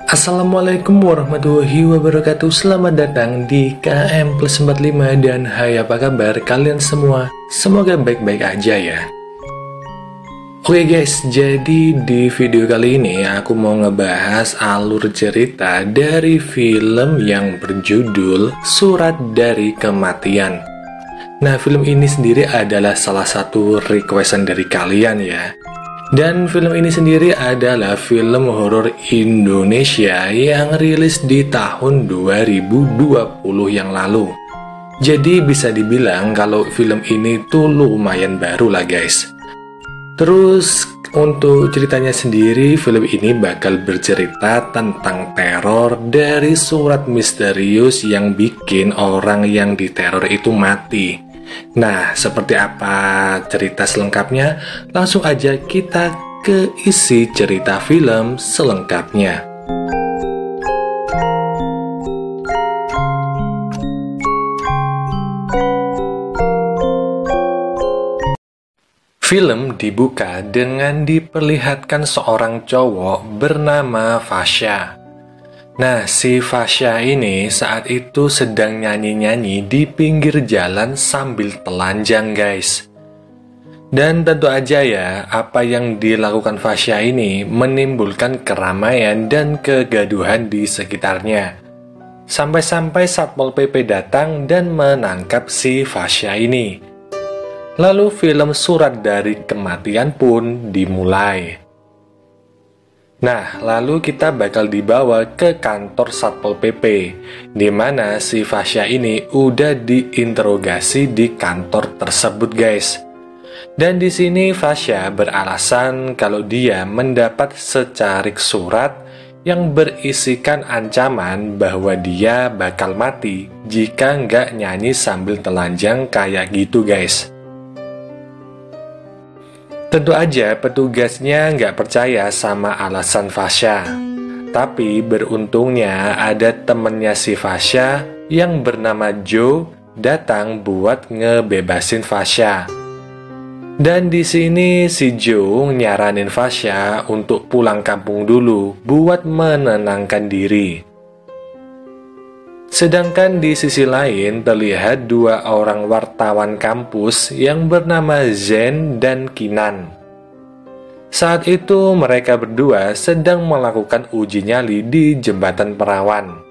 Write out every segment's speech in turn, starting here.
Assalamualaikum warahmatullahi wabarakatuh. Selamat datang di KM Plus 45. Dan hai, apa kabar kalian semua? Semoga baik-baik aja ya. Oke guys, jadi di video kali ini aku mau ngebahas alur cerita dari film yang berjudul Surat dari Kematian. Nah, film ini sendiri adalah salah satu requestan dari kalian ya. Dan film ini sendiri adalah film horor Indonesia yang rilis di tahun 2020 yang lalu. Jadi bisa dibilang kalau film ini tuh lumayan baru lah guys. Terus untuk ceritanya sendiri, film ini bakal bercerita tentang teror dari surat misterius yang bikin orang yang diteror itu mati. Nah, seperti apa cerita selengkapnya? Langsung aja kita ke isi cerita film selengkapnya. Film dibuka dengan diperlihatkan seorang cowok bernama Fasya. Nah, si Fasya ini saat itu sedang nyanyi-nyanyi di pinggir jalan sambil telanjang guys. Dan tentu aja ya, apa yang dilakukan Fasya ini menimbulkan keramaian dan kegaduhan di sekitarnya. Sampai-sampai Satpol PP datang dan menangkap si Fasya ini. Lalu film Surat dari Kematian pun dimulai. Nah, lalu kita bakal dibawa ke kantor Satpol PP, di mana si Fasya ini udah diinterogasi di kantor tersebut, guys. Dan di sini Fasya beralasan kalau dia mendapat secarik surat yang berisikan ancaman bahwa dia bakal mati jika nggak nyanyi sambil telanjang kayak gitu, guys. Tentu aja petugasnya nggak percaya sama alasan Fasya. Tapi beruntungnya ada temennya si Fasya yang bernama Joe datang buat ngebebasin Fasya. Dan di sini si Joe nyaranin Fasya untuk pulang kampung dulu buat menenangkan diri. Sedangkan di sisi lain terlihat dua orang wartawan kampus yang bernama Zen dan Kinan. Saat itu mereka berdua sedang melakukan uji nyali di jembatan Perawan.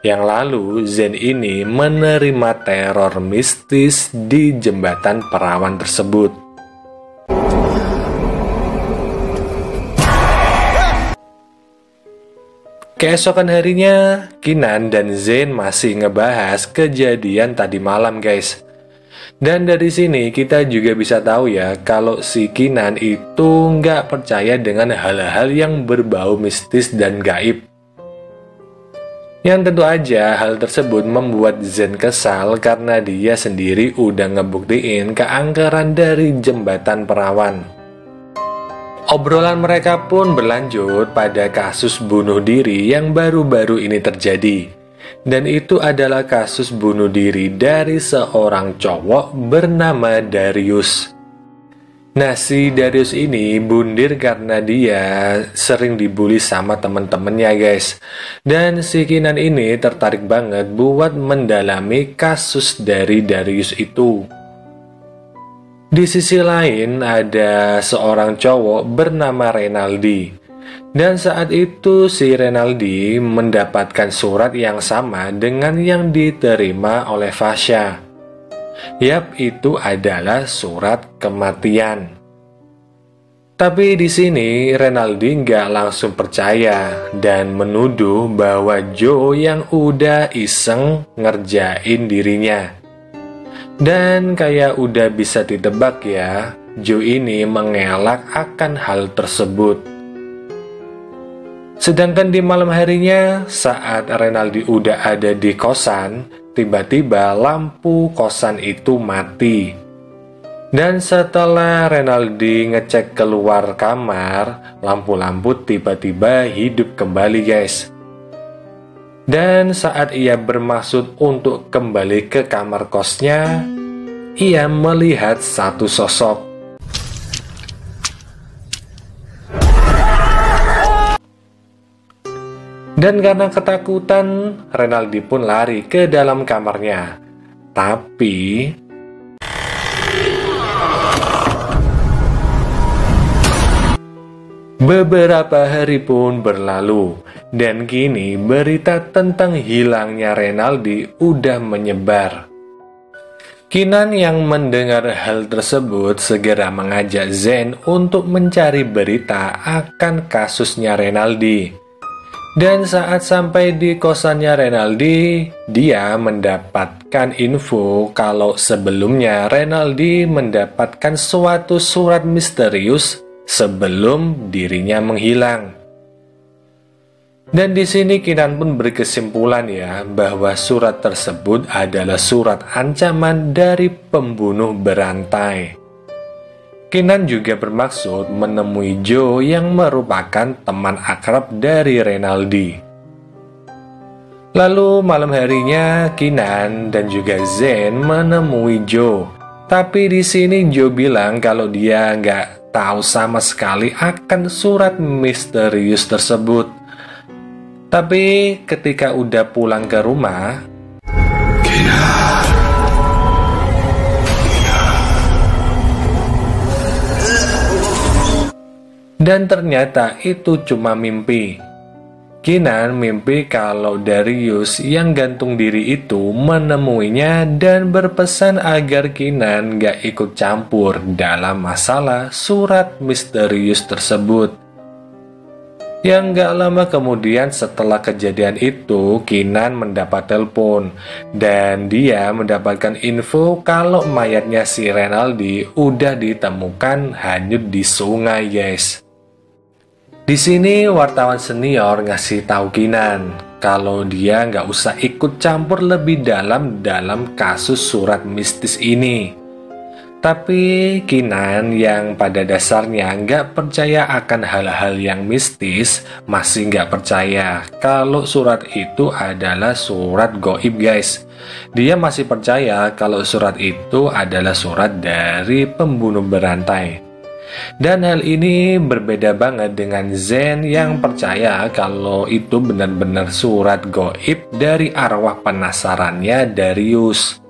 Yang lalu Zen ini menerima teror mistis di jembatan Perawan tersebut. Keesokan harinya, Kinan dan Zen masih ngebahas kejadian tadi malam guys. Dan dari sini kita juga bisa tahu ya, kalau si Kinan itu nggak percaya dengan hal-hal yang berbau mistis dan gaib. Yang tentu aja hal tersebut membuat Zen kesal karena dia sendiri udah ngebuktiin keangkeran dari jembatan Perawan. Obrolan mereka pun berlanjut pada kasus bunuh diri yang baru-baru ini terjadi. Dan itu adalah kasus bunuh diri dari seorang cowok bernama Darius. Nah, si Darius ini bundir karena dia sering dibully sama temen-temennya guys. Dan si Kinan ini tertarik banget buat mendalami kasus dari Darius itu. Di sisi lain ada seorang cowok bernama Renaldi. Dan saat itu si Renaldi mendapatkan surat yang sama dengan yang diterima oleh Fasya. Yap, itu adalah surat kematian. Tapi di sini Renaldi nggak langsung percaya dan menuduh bahwa Joe yang udah iseng ngerjain dirinya. Dan kayak udah bisa ditebak ya, Joe ini mengelak akan hal tersebut. Sedangkan di malam harinya, saat Renaldi udah ada di kosan, tiba-tiba lampu kosan itu mati. Dan setelah Renaldi ngecek keluar kamar, lampu-lampu tiba-tiba hidup kembali guys. Dan saat ia bermaksud untuk kembali ke kamar kosnya, ia melihat satu sosok. Dan karena ketakutan, Renaldi pun lari ke dalam kamarnya. Tapi beberapa hari pun berlalu, dan kini berita tentang hilangnya Renaldi udah menyebar. Kinan yang mendengar hal tersebut segera mengajak Zen untuk mencari berita akan kasusnya Renaldi. Dan saat sampai di kosannya Renaldi, dia mendapatkan info kalau sebelumnya Renaldi mendapatkan suatu surat misterius sebelum dirinya menghilang. Dan di sini Kinan pun berkesimpulan ya bahwa surat tersebut adalah surat ancaman dari pembunuh berantai. Kinan juga bermaksud menemui Joe yang merupakan teman akrab dari Renaldi. Lalu malam harinya Kinan dan juga Zen menemui Joe. Tapi di sini Joe bilang kalau dia nggak tahu sama sekali akan surat misterius tersebut. Tapi ketika udah pulang ke rumah, dan ternyata itu cuma mimpi. Kinan mimpi kalau Darius yang gantung diri itu menemuinya dan berpesan agar Kinan gak ikut campur dalam masalah surat misterius tersebut. Yang gak lama kemudian setelah kejadian itu, Kinan mendapat telepon dan dia mendapatkan info kalau mayatnya si Renaldi udah ditemukan hanyut di sungai, guys. Di sini wartawan senior ngasih tahu Kinan kalau dia nggak usah ikut campur lebih dalam kasus surat mistis ini. Tapi Kinan yang pada dasarnya nggak percaya akan hal-hal yang mistis masih nggak percaya kalau surat itu adalah surat gaib, guys. Dia masih percaya kalau surat itu adalah surat dari pembunuh berantai. Dan hal ini berbeda banget dengan Zen yang percaya kalau itu benar-benar surat gaib dari arwah penasarannya Darius.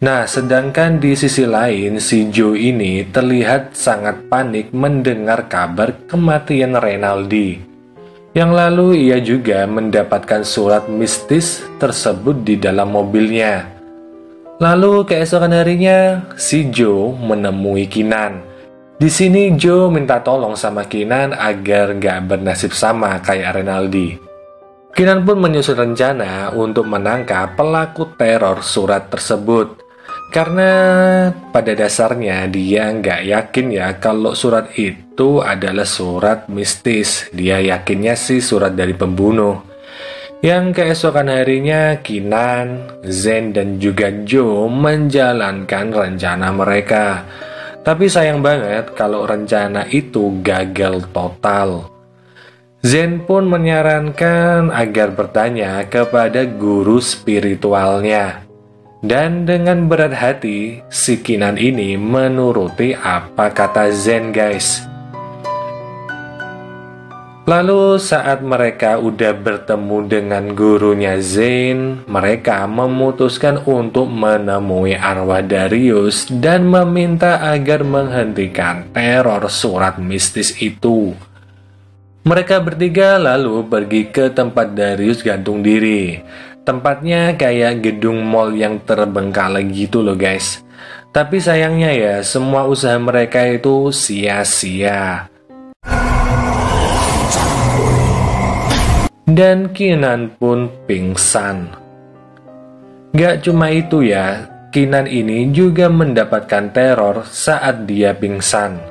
Nah, sedangkan di sisi lain si Joe ini terlihat sangat panik mendengar kabar kematian Renaldi. Yang lalu ia juga mendapatkan surat mistis tersebut di dalam mobilnya. Lalu keesokan harinya, si Joe menemui Kinan. Di sini Joe minta tolong sama Kinan agar gak bernasib sama kayak Renaldi. Kinan pun menyusun rencana untuk menangkap pelaku teror surat tersebut. Karena pada dasarnya dia gak yakin ya kalau surat itu adalah surat mistis. Dia yakinnya sih surat dari pembunuh. Yang keesokan harinya Kinan, Zen, dan juga Joe menjalankan rencana mereka. Tapi sayang banget kalau rencana itu gagal total. Zen pun menyarankan agar bertanya kepada guru spiritualnya. Dan dengan berat hati, si Kinan ini menuruti apa kata Zen, guys. Lalu saat mereka udah bertemu dengan gurunya Zen, mereka memutuskan untuk menemui arwah Darius dan meminta agar menghentikan teror surat mistis itu. Mereka bertiga lalu pergi ke tempat Darius gantung diri. Tempatnya kayak gedung mall yang terbengkalai gitu loh, guys. Tapi sayangnya ya, semua usaha mereka itu sia-sia. Dan Kinan pun pingsan. Gak cuma itu ya, Kinan ini juga mendapatkan teror saat dia pingsan.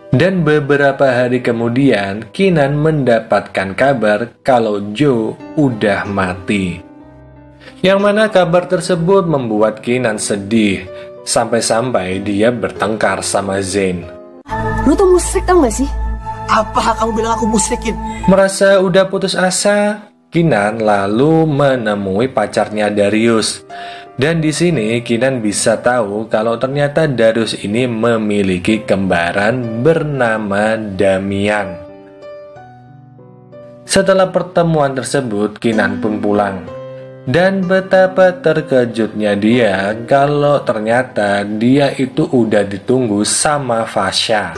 Dan beberapa hari kemudian, Kinan mendapatkan kabar kalau Joe udah mati. Yang mana kabar tersebut membuat Kinan sedih, sampai-sampai dia bertengkar sama Zen. Lu tuh musik tau gak sih? Apa kamu bilang aku musyrikin? Merasa udah putus asa, Kinan lalu menemui pacarnya Darius. Dan di sini Kinan bisa tahu kalau ternyata Darius ini memiliki kembaran bernama Damian. Setelah pertemuan tersebut, Kinan pun pulang. Dan betapa terkejutnya dia kalau ternyata dia itu udah ditunggu sama Fasya.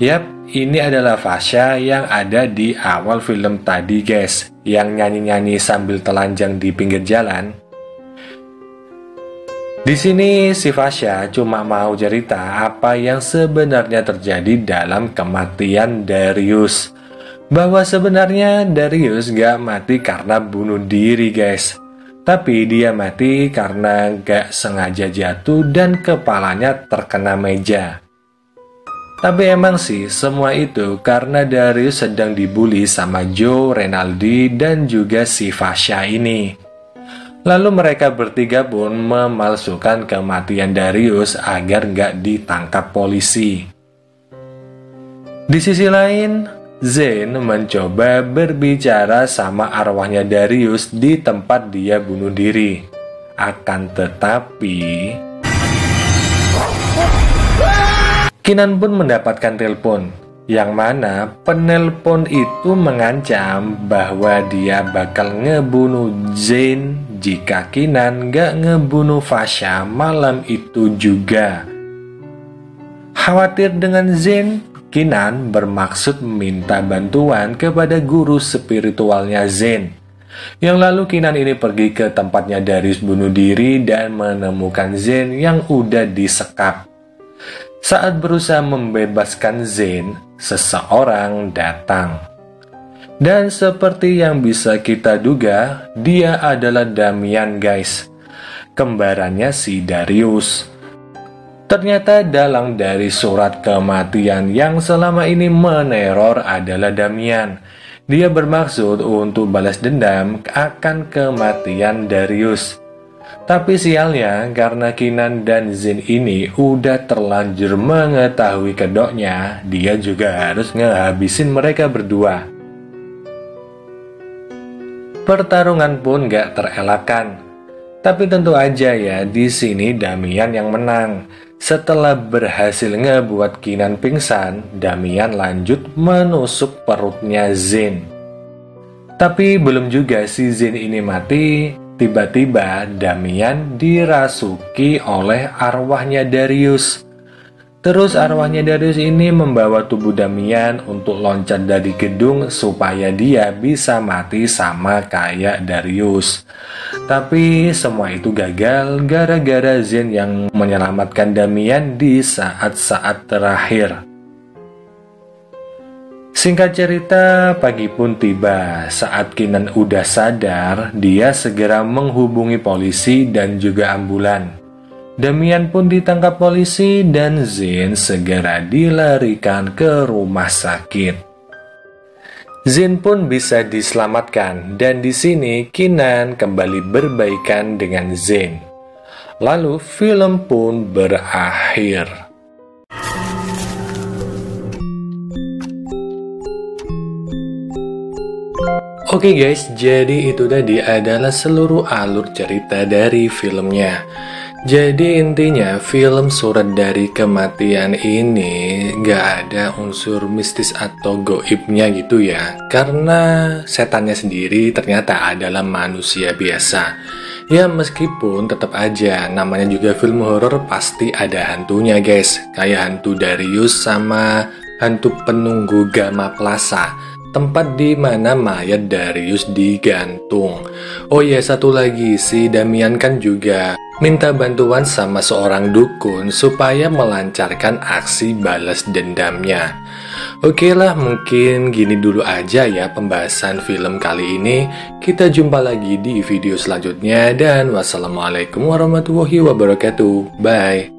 Yap, ini adalah Fasya yang ada di awal film tadi guys, yang nyanyi-nyanyi sambil telanjang di pinggir jalan. Di sini si Fasya cuma mau cerita apa yang sebenarnya terjadi dalam kematian Darius. Bahwa sebenarnya Darius gak mati karena bunuh diri guys, tapi dia mati karena gak sengaja jatuh dan kepalanya terkena meja. Tapi emang sih semua itu karena Darius sedang dibully sama Joe, Renaldi, dan juga si Fasya ini. Lalu mereka bertiga pun memalsukan kematian Darius agar gak ditangkap polisi. Di sisi lain, Zane mencoba berbicara sama arwahnya Darius di tempat dia bunuh diri. Akan tetapi, Kinan pun mendapatkan telepon, yang mana penelpon itu mengancam bahwa dia bakal ngebunuh Zane jika Kinan gak ngebunuh Fasya malam itu juga. Khawatir dengan Zane, Kinan bermaksud minta bantuan kepada guru spiritualnya Zane. Yang lalu Kinan ini pergi ke tempatnya Darius bunuh diri dan menemukan Zane yang udah disekap. Saat berusaha membebaskan Zane, seseorang datang. Dan seperti yang bisa kita duga, dia adalah Damian guys, kembarannya si Darius. Ternyata dalang dari surat kematian yang selama ini meneror adalah Damian. Dia bermaksud untuk balas dendam akan kematian Darius. Tapi sialnya karena Kinan dan Zane ini udah terlanjur mengetahui kedoknya, dia juga harus ngehabisin mereka berdua. Pertarungan pun gak terelakkan. Tapi tentu aja ya di sini Damian yang menang. Setelah berhasil ngebuat Kinan pingsan, Damian lanjut menusuk perutnya Zane. Tapi belum juga si Zane ini mati. Tiba-tiba Damian dirasuki oleh arwahnya Darius. Terus arwahnya Darius ini membawa tubuh Damian untuk loncat dari gedung supaya dia bisa mati sama kayak Darius. Tapi semua itu gagal gara-gara Zane yang menyelamatkan Damian di saat-saat terakhir. Singkat cerita, pagi pun tiba. Saat Kinan udah sadar, dia segera menghubungi polisi dan juga ambulan. Damian pun ditangkap polisi dan Zane segera dilarikan ke rumah sakit. Zane pun bisa diselamatkan dan di sini Kinan kembali berbaikan dengan Zane. Lalu film pun berakhir. Oke guys, jadi itu tadi adalah seluruh alur cerita dari filmnya. Jadi intinya film Surat dari Kematian ini gak ada unsur mistis atau goibnya gitu ya. Karena setannya sendiri ternyata adalah manusia biasa. Ya meskipun tetap aja namanya juga film horor pasti ada hantunya guys. Kayak hantu Darius sama hantu penunggu Gama Plaza, tempat di mana mayat Darius digantung. Oh iya, satu lagi, si Damian kan juga minta bantuan sama seorang dukun supaya melancarkan aksi balas dendamnya. Oke lah, mungkin gini dulu aja ya pembahasan film kali ini. Kita jumpa lagi di video selanjutnya dan wassalamualaikum warahmatullahi wabarakatuh. Bye.